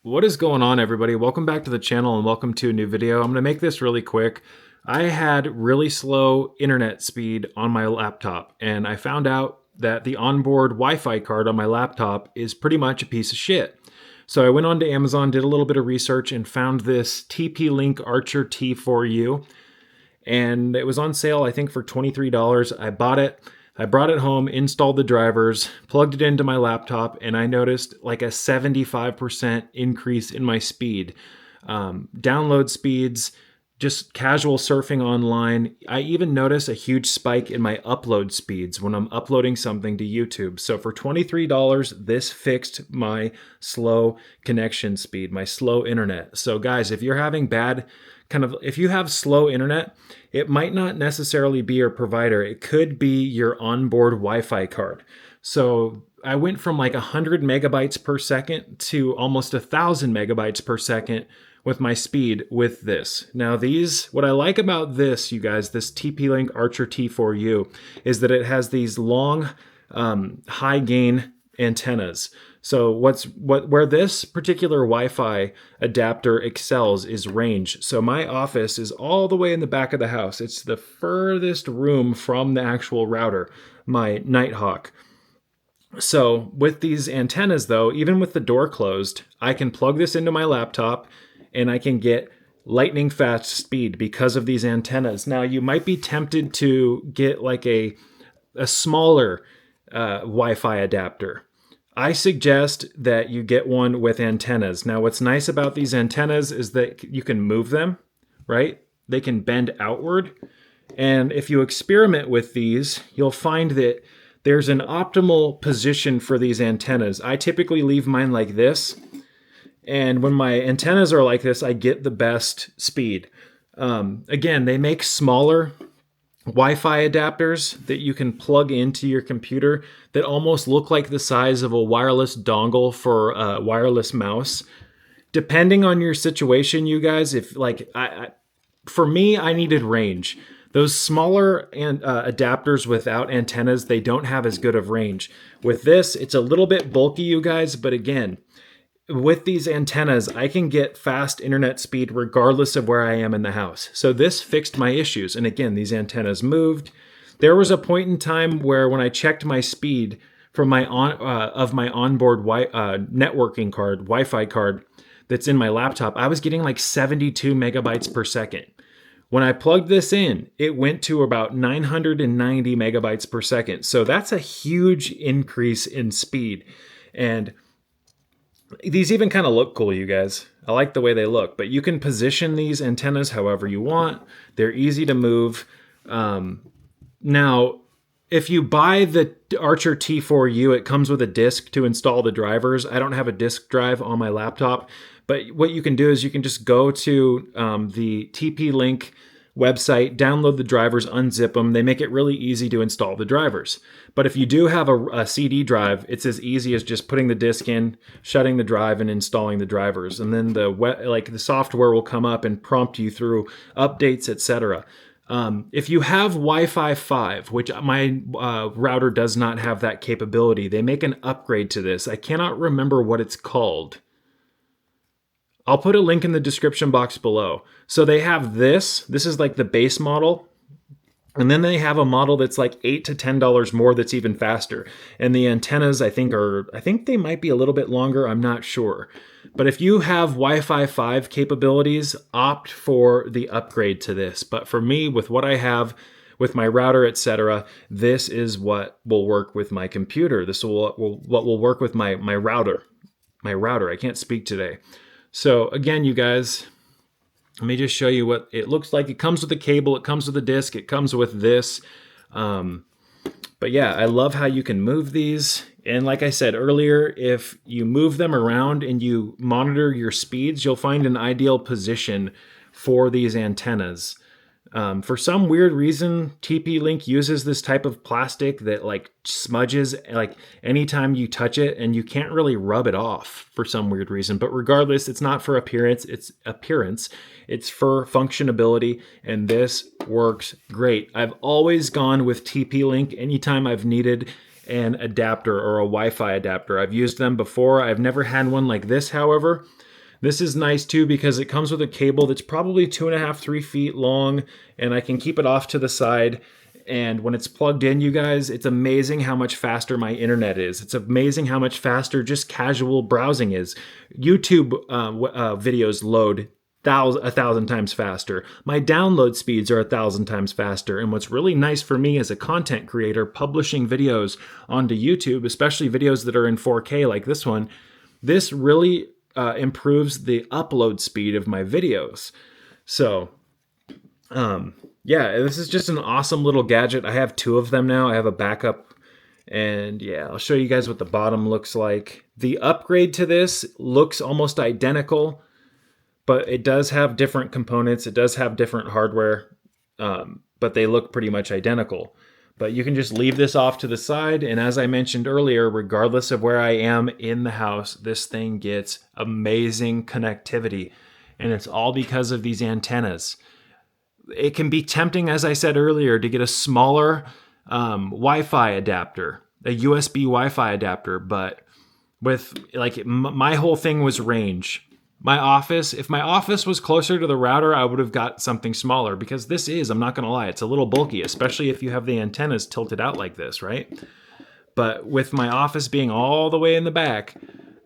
What is going on, everybody? Welcome back to the channel and welcome to a new video. I'm going to make this really quick. I had really slow internet speed on my laptop, and I found out that the onboard Wi-Fi card on my laptop is pretty much a piece of shit. So I went on to Amazon, did a little bit of research, and found this TP-LINK Archer T4U, and it was on sale, I think, for $23. I bought it. I brought it home, installed the drivers, plugged it into my laptop, and I noticed like a 75% increase in my speed. Download speeds, just casual surfing online. I even noticed a huge spike in my upload speeds when I'm uploading something to YouTube. So for $23, this fixed my slow connection speed, my slow internet. So guys, if you're having if you have slow internet, it might not necessarily be your provider. It could be your onboard Wi-Fi card. So I went from like 100 megabytes per second to almost 1,000 megabytes per second with my speed with this. Now what I like about this, you guys, this TP-LINK Archer T4U, is that it has these long, high gain antennas. So where this particular Wi-Fi adapter excels is range. So my office is all the way in the back of the house. It's the furthest room from the actual router, my Nighthawk. So with these antennas though, even with the door closed, I can plug this into my laptop and I can get lightning fast speed because of these antennas. Now you might be tempted to get like a smaller Wi-Fi adapter. I suggest that you get one with antennas. Now, what's nice about these antennas is that you can move them, right? They can bend outward. And if you experiment with these, you'll find that there's an optimal position for these antennas. I typically leave mine like this. And when my antennas are like this, I get the best speed. Again, they make smaller Wi-Fi adapters that you can plug into your computer that almost look like the size of a wireless dongle for a wireless mouse. Depending on your situation, you guys, if like for me, I needed range. Those smaller adapters without antennas, they don't have as good of range. With this, it's a little bit bulky, you guys, but again, with these antennas, I can get fast internet speed regardless of where I am in the house. So this fixed my issues. And again, these antennas moved. There was a point in time where when I checked my speed from my onboard networking card, Wi-Fi card that's in my laptop, I was getting like 72 megabytes per second. When I plugged this in, it went to about 990 megabytes per second. So that's a huge increase in speed. And these even kind of look cool, you guys. I like the way they look, but you can position these antennas however you want. They're easy to move. Now, if you buy the Archer T4U, it comes with a disk to install the drivers. I don't have a disk drive on my laptop, but what you can do is you can just go to the TP-Link website, download the drivers, unzip them. They make it really easy to install the drivers. But if you do have a CD drive, it's as easy as just putting the disk in, shutting the drive, and installing the drivers. And then the software will come up and prompt you through updates, etc. If you have Wi-Fi 5, which my router does not have that capability, they make an upgrade to this. I cannot remember what it's called. I'll put a link in the description box below. So they have this. This is like the base model. And then they have a model that's like $8 to $10 more that's even faster. And the antennas, I think they might be a little bit longer. I'm not sure. But if you have Wi-Fi 5 capabilities, opt for the upgrade to this. But for me, with what I have with my router, etc., this is what will work with my computer. This what will work with my router. My router. I can't speak today. So again, you guys, let me just show you what it looks like. It comes with a cable, it comes with a disc, it comes with this. But yeah, I love how you can move these. And like I said earlier, if you move them around and you monitor your speeds, you'll find an ideal position for these antennas. For some weird reason, TP-Link uses this type of plastic that like smudges like anytime you touch it, and you can't really rub it off for some weird reason. But regardless, it's not for appearance, it's for functionability, and this works great. I've always gone with TP-Link anytime I've needed an adapter or a Wi-Fi adapter. I've used them before. I've never had one like this, however. This is nice too because it comes with a cable that's probably 2.5, 3 feet long, and I can keep it off to the side. And when it's plugged in, you guys, it's amazing how much faster my internet is. It's amazing how much faster just casual browsing is. YouTube videos load 1,000 times faster. My download speeds are 1,000 times faster. And what's really nice for me as a content creator publishing videos onto YouTube, especially videos that are in 4K like this one, this really improves the upload speed of my videos. So, yeah, this is just an awesome little gadget. I have 2 of them now. I have a backup. And yeah, I'll show you guys what the bottom looks like. The upgrade to this looks almost identical, but it does have different components. It does have different hardware, but they look pretty much identical. But you can just leave this off to the side. And as I mentioned earlier, regardless of where I am in the house, this thing gets amazing connectivity. And it's all because of these antennas. It can be tempting, as I said earlier, to get a smaller Wi-Fi adapter, a USB Wi-Fi adapter. But with my whole thing was range. If my office was closer to the router, I would have got something smaller because this is, I'm not going to lie, it's a little bulky, especially if you have the antennas tilted out like this, right? But with my office being all the way in the back,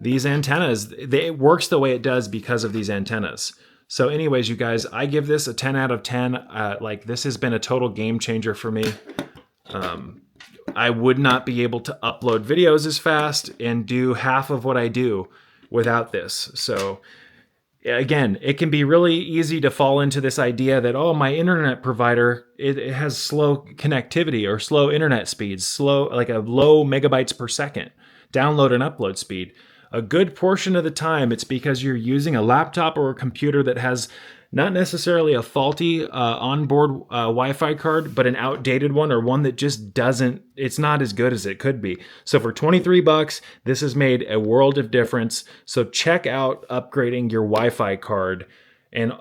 these antennas, it works the way it does because of these antennas. So anyways, you guys, I give this a 10 out of 10. This has been a total game changer for me. I would not be able to upload videos as fast and do half of what I do without this. So again, it can be really easy to fall into this idea that, oh, my internet provider, it has slow connectivity or slow internet speeds, like a low megabytes per second download and upload speed. A good portion of the time, it's because you're using a laptop or a computer that has not necessarily a faulty onboard Wi-Fi card, but an outdated one or one that just it's not as good as it could be. So for $23, this has made a world of difference. So check out upgrading your Wi-Fi card. And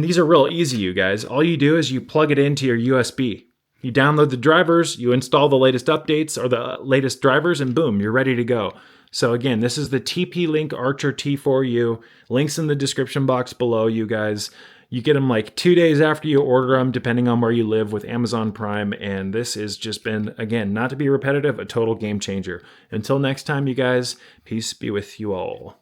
these are real easy, you guys. All you do is you plug it into your USB. You download the drivers, you install the latest updates or the latest drivers, and boom, you're ready to go. So again, this is the TP-LINK Archer T4U. Links in the description box below, you guys. You get them like 2 days after you order them, depending on where you live with Amazon Prime. And this has just been, again, not to be repetitive, a total game changer. Until next time, you guys, peace be with you all.